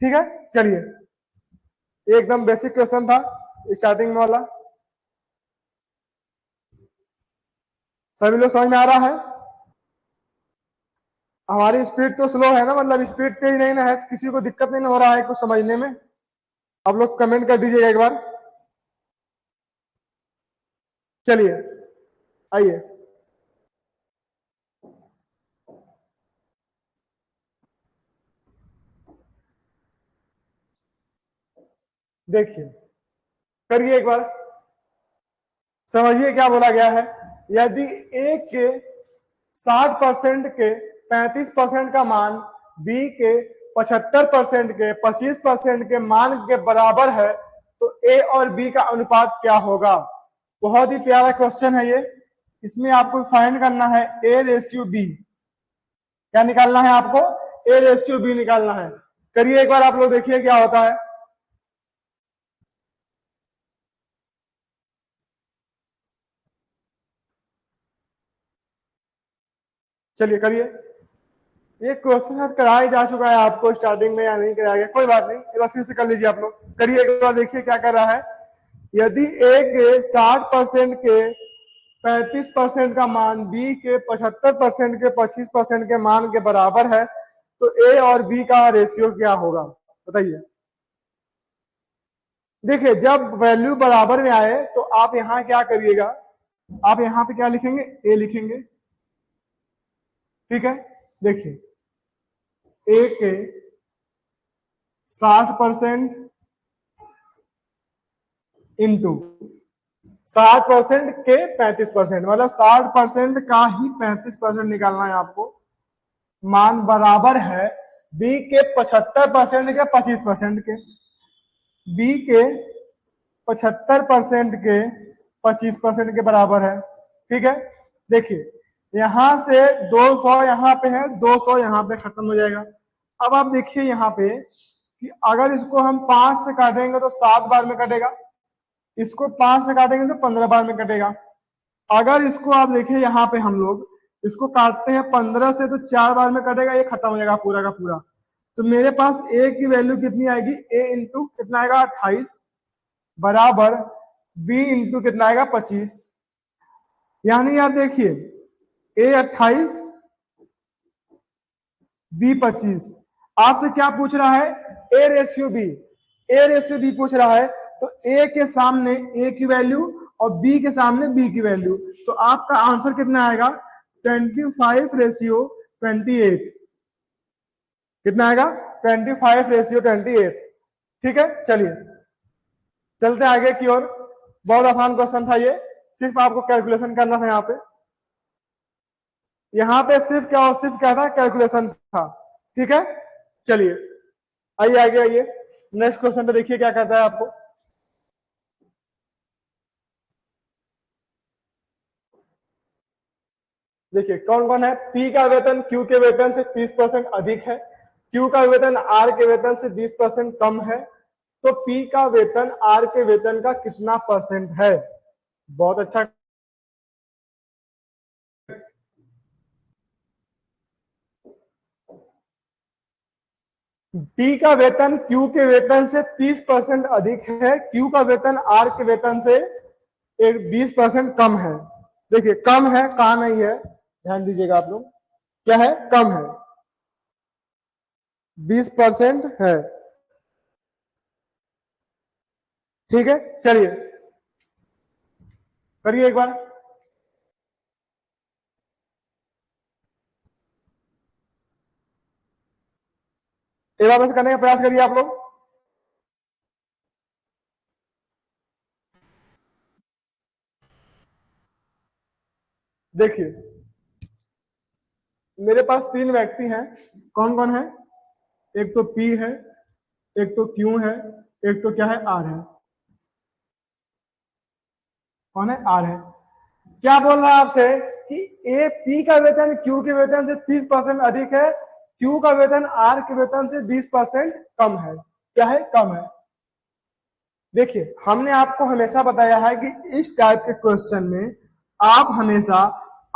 ठीक है, चलिए, एकदम बेसिक क्वेश्चन था स्टार्टिंग में वाला। सभी लोग समझ में आ रहा है? हमारी स्पीड तो स्लो है ना, मतलब स्पीड तेज नहीं ना है, किसी को दिक्कत नहीं हो रहा है कुछ समझने में? आप लोग कमेंट कर दीजिएगा एक बार। चलिए आइए, देखिए, करिए एक बार, समझिए क्या बोला गया है। यदि ए के 60% के 35% का मान बी के 75% के 25% के मान के बराबर है, तो ए और बी का अनुपात क्या होगा? बहुत ही प्यारा क्वेश्चन है ये। इसमें आपको फाइंड करना है ए रेशियो बी। क्या निकालना है आपको? ए रेशियो बी निकालना है। करिए एक बार, आप लोग देखिए क्या होता है। चलिए करिए। ये क्वेश्चन शायद कराया जा चुका है आपको स्टार्टिंग में, या नहीं कराया गया, कोई बात नहीं, एक बार फिर से कर लीजिए आप लोग। करिए एक बार, देखिए क्या कर रहा है। यदि ए के 60% के 35% का मान बी के 75% के 25% के मान के बराबर है, तो ए और बी का रेशियो क्या होगा, बताइए। देखिए, जब वैल्यू बराबर में आए तो आप यहां क्या करिएगा, आप यहां पे क्या लिखेंगे, ए लिखेंगे। ठीक है, देखिए, ए के 60% इंटू 60% के 35%, मतलब 60% का ही 35% निकालना है आपको। मान बराबर है बी के 75% के 25% के, बी के 75% के 25% के बराबर है। ठीक है, देखिए, यहां से 200 यहां पे है, 200 यहां पे खत्म हो जाएगा। अब आप देखिए यहाँ पे कि अगर इसको हम 5 से काटेंगे तो 7 बार में कटेगा, इसको 5 से काटेंगे तो 15 बार में कटेगा। अगर इसको आप देखिए यहाँ पे हम लोग इसको काटते हैं 15 से, तो 4 बार में कटेगा, ये खत्म हो जाएगा पूरा का पूरा। तो मेरे पास ए की वैल्यू कितनी आएगी, ए इंटू कितना आएगा, 28 बराबर बी इंटू कितना आएगा, 25। यानी आप देखिए, ए 28 बी 25। आपसे क्या पूछ रहा है, A ratio B, A ratio B पूछ रहा है। तो ए के सामने ए की वैल्यू और बी के सामने बी की वैल्यू, तो आपका आंसर कितना आएगा, 25 रेशियो 28। कितना आएगा, 25 रेशियो 28। ठीक है, चलिए चलते आगे की ओर। बहुत आसान क्वेश्चन था ये, सिर्फ आपको कैलकुलेशन करना था। यहाँ पे सिर्फ क्या था, कैलकुलेशन था। ठीक है, चलिए आइए आगे आइए। नेक्स्ट क्वेश्चन पे देखिए क्या कहता है आपको। देखिए कौन कौन है, पी का वेतन क्यू के वेतन से 30% अधिक है, क्यू का वेतन आर के वेतन से 20% कम है, तो पी का वेतन आर के वेतन का कितना परसेंट है। बहुत अच्छा। पी का वेतन क्यू के वेतन से 30% अधिक है, क्यू का वेतन आर के वेतन से 20% कम है। देखिए कम है, कहा नहीं है, ध्यान दीजिएगा आप लोग, क्या है, कम है, 20% है। ठीक है, चलिए करिए एक बार। एक बार बस करने का प्रयास करिए आप लोग। देखिए मेरे पास तीन व्यक्ति हैं, कौन कौन है, एक तो पी है, एक तो क्यू है, एक तो क्या है, आर है। कौन है, आर है। क्या बोल रहा है आपसे कि ए पी का वेतन क्यू के वेतन से 30% अधिक है, क्यू का वेतन आर के वेतन से 20% कम है। क्या है, कम है। देखिए हमने आपको हमेशा बताया है कि इस टाइप के क्वेश्चन में आप हमेशा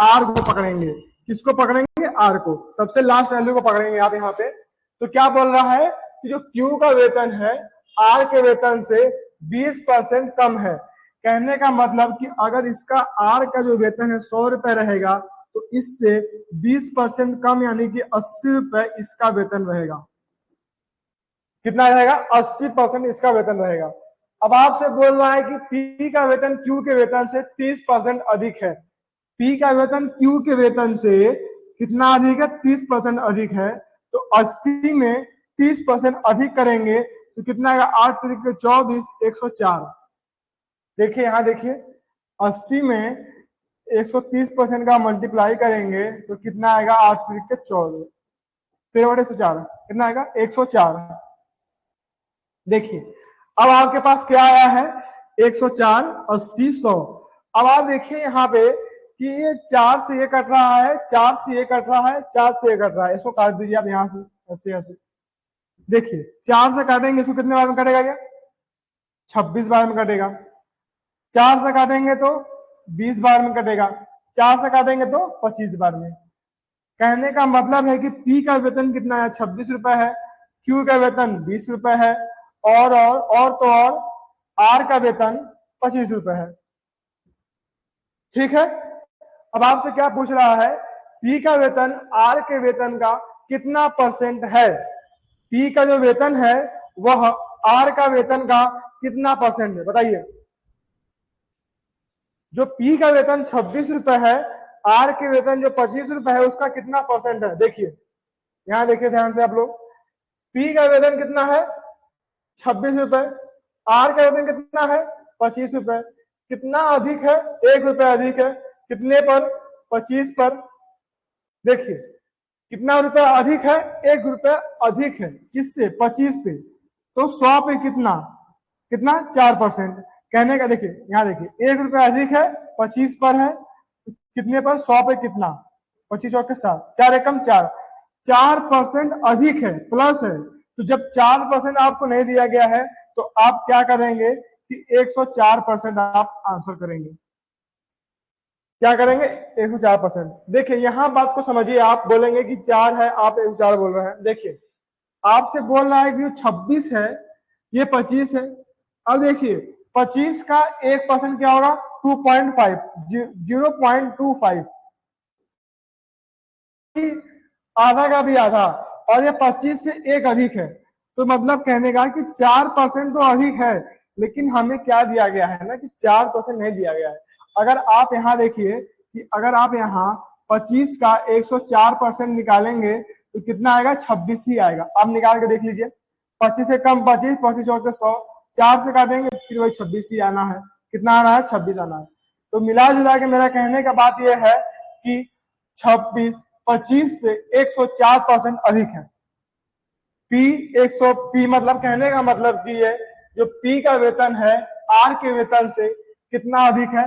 आर को पकड़ेंगे। किसको पकड़ेंगे, आर को, सबसे लास्ट वैल्यू को पकड़ेंगे आप यहाँ पे। तो क्या बोल रहा है कि जो क्यू का वेतन है आर के वेतन से 20% कम है। कहने का मतलब कि अगर इसका आर का जो वेतन है 100 रुपए रहेगा, तो इससे 20% कम यानी कि 80 रुपए इसका वेतन रहेगा। कितना रहेगा, 80% इसका वेतन रहेगा। अब आपसे बोल रहा है कि पी का वेतन क्यू के वेतन से 30% अधिक है। पी का वेतन क्यू के वेतन से कितना अधिक है, 30% अधिक है। तो 80 में 30% अधिक करेंगे तो कितना आएगा, 8 तरीके 24, 104। देखिए यहाँ देखिए, 80 में 130% का मल्टीप्लाई करेंगे तो कितना आएगा, 8 तरीके 14, 13/104, कितना आएगा, 104। देखिए अब आपके पास क्या आया है, 104, 80, 100। अब आप देखिए यहाँ पे कि ये 4 से ये कट रहा है, 4 से ये कट रहा है, 4 से ये कट रहा है, इसको काट दीजिए आप यहाँ से, ऐसे ऐसे। देखिए 4 से काटेंगे इसको, कितने बार में कटेगा ये, 26 बार में कटेगा। 4 से काटेंगे तो 20 बार में कटेगा, 4 से काटेंगे तो 25 बार में। कहने का मतलब है कि पी का वेतन कितना है, 26 रुपए है, क्यू का वेतन 20 रुपए है, और तो और आर का वेतन 25 रुपए है। ठीक है। अब आपसे क्या पूछ रहा है, पी का वेतन आर के वेतन का कितना परसेंट है। पी का जो वेतन है वह आर का वेतन का कितना परसेंट है, बताइए। जो पी का वेतन 26 रुपए है, आर के वेतन जो 25 रुपए है, उसका कितना परसेंट है। देखिए यहां देखिए ध्यान से आप लोग, पी का वेतन कितना है, 26 रुपए, आर का वेतन कितना है, 25 रुपए। कितना अधिक है, 1 रुपए अधिक है, कितने पर, 25 पर। देखिए कितना रुपए अधिक है, 1 रुपए अधिक है, किससे, 25 पे। तो 100 पे कितना, कितना, 4%। कहने का देखिए यहाँ देखिए, 1 रुपए अधिक है, 25 पर है, कितने पर, 100 पे कितना, 25 और के साथ 4 एकम 4, 4% अधिक है, प्लस है। तो जब 4% आपको नहीं दिया गया है तो आप क्या करेंगे कि 104% आप आंसर करेंगे। क्या करेंगे, 104%। देखिए यहां बात को समझिए, आप बोलेंगे कि 4 है, आप 104 बोल रहे हैं। देखिए आपसे बोल रहा है कि जो 26 है ये 25 है। अब देखिए 25 का 1% क्या होगा, 2.5, 0.25, आधा का भी आधा, और ये 25 से एक अधिक है। तो मतलब कहने का कि 4% तो अधिक है, लेकिन हमें क्या दिया गया है ना, कि 4% नहीं दिया गया है। अगर आप यहाँ देखिए कि अगर आप यहाँ 25 का 104% निकालेंगे तो कितना आएगा, 26 ही आएगा। आप निकाल के देख लीजिए, 25 से कम 25, 25 और 100, 4 से काटेंगे फिर वही 26 ही आना है। कितना आना है, 26 आना है। तो मिला जुला के मेरा कहने का बात यह है कि 26 25 से 104% अधिक है। पी 100, पी मतलब कहने का मतलब कि ये जो पी का वेतन है आर के वेतन से कितना अधिक है,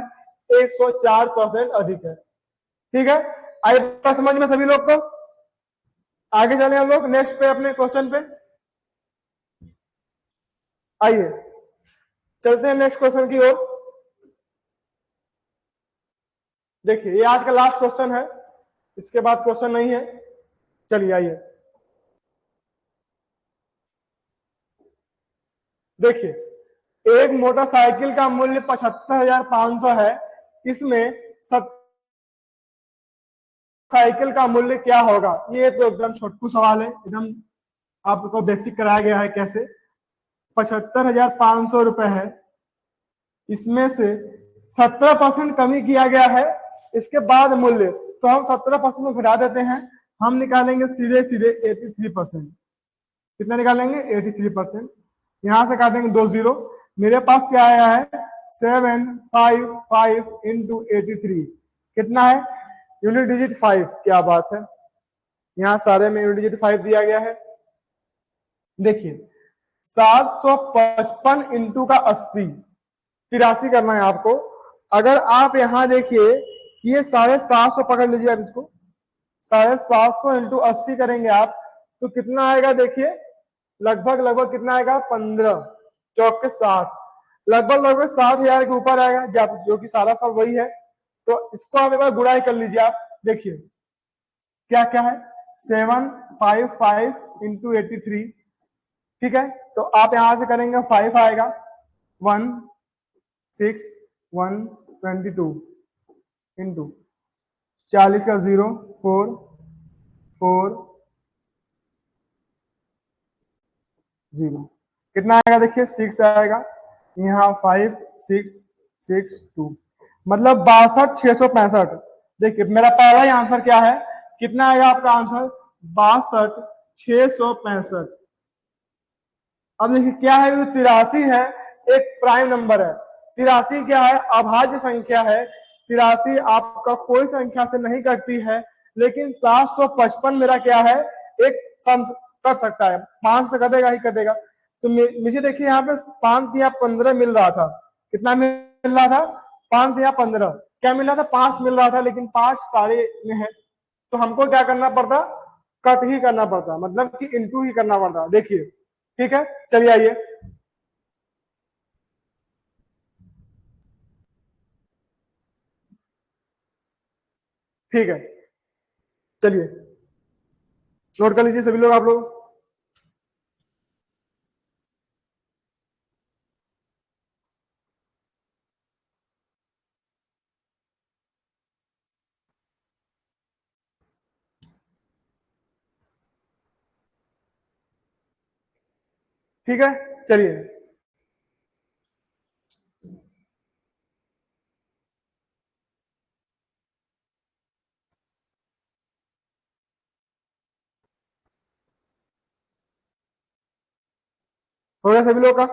104% अधिक है। ठीक है, आई बात समझ में सभी लोग को? आगे चले हम लोग नेक्स्ट पे, अपने क्वेश्चन पे आइए, चलते हैं नेक्स्ट क्वेश्चन की ओर। देखिए ये आज का लास्ट क्वेश्चन है, इसके बाद क्वेश्चन नहीं है। चलिए आइए, देखिए एक मोटरसाइकिल का मूल्य 75,500 है, इसमें साइकिल का मूल्य क्या होगा? ये तो एकदम छोटकू सवाल है, एकदम आपको बेसिक कराया गया है कैसे। 75,500 रुपए है, इसमें से 17% कमी किया गया है, इसके बाद मूल्य तो हम 17% में घटा देते हैं, हम निकालेंगे सीधे सीधे 83%। कितना निकालेंगे? 83%। यहां से काटेंगे 2 जीरो, मेरे पास क्या आया है 755 इंटू 83, कितना है? Unit digit 5। क्या बात है, यहाँ सारे में यूनिट डिजिट 5 दिया गया है। देखिए 755 इंटू का 80, 83 करना है आपको। अगर आप यहां देखिए ये 750 पकड़ लीजिए, आप इसको 750 इंटू 80 करेंगे आप तो कितना आएगा? देखिए लगभग लगभग कितना आएगा? 15 चौक के 60, लगभग लगभग 60,000 के ऊपर आएगा, जो कि सारा सब वही है। तो इसको आप एक बार गुणाई कर लीजिए। आप देखिए क्या क्या है, 755 इंटू 83, ठीक है। तो आप यहां से करेंगे 5 आएगा, 1 6 1 22 इंटू 40 का 0 4 4 0, कितना आएगा? देखिए 6 आएगा, यहाँ 5 6 6 2, मतलब 62,665। देखिए मेरा पहला ही आंसर क्या है, कितना आएगा आपका आंसर? 62,665। अब देखिए क्या है, 83 है, एक प्राइम नंबर है। 83 क्या है? अभाज्य संख्या है। 83 आपका कोई संख्या से नहीं कटती है, लेकिन 755 मेरा क्या है, एक सम कर सकता है, 5 से कटेगा ही कटेगा। तो मुझे देखिए यहाँ पे 5 या 15 मिल रहा था, कितना मिल रहा था? 5 या 15, क्या मिल रहा था? 5 मिल रहा था, लेकिन 5 सारे में है, तो हमको क्या करना पड़ता? कट ही करना पड़ता, मतलब कि इंटू ही करना पड़ता। देखिए ठीक है, चलिए आइए, ठीक है, चलिए नोट कर लीजिए सभी लोग, आप लोग। ठीक है, चलिए हो गया सभी लोग का?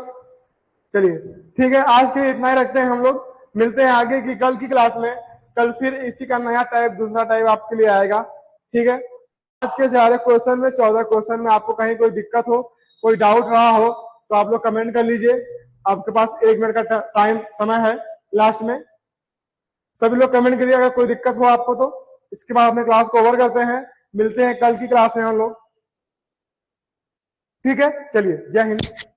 चलिए ठीक है, आज के लिए इतना ही रखते हैं हम लोग, मिलते हैं आगे की कल की क्लास में। कल फिर इसी का नया टाइप, दूसरा टाइप आपके लिए आएगा। ठीक है, आज के सारे क्वेश्चन में 14 क्वेश्चन में आपको कहीं कोई दिक्कत हो, कोई डाउट रहा हो, तो आप लोग कमेंट कर लीजिए। आपके पास 1 मिनट का समय है लास्ट में, सभी लोग कमेंट करिए अगर कोई दिक्कत हो आपको तो। इसके बाद अपने क्लास को ओवर करते हैं, मिलते हैं कल की क्लास में हम लोग। ठीक है, चलिए, जय हिंद।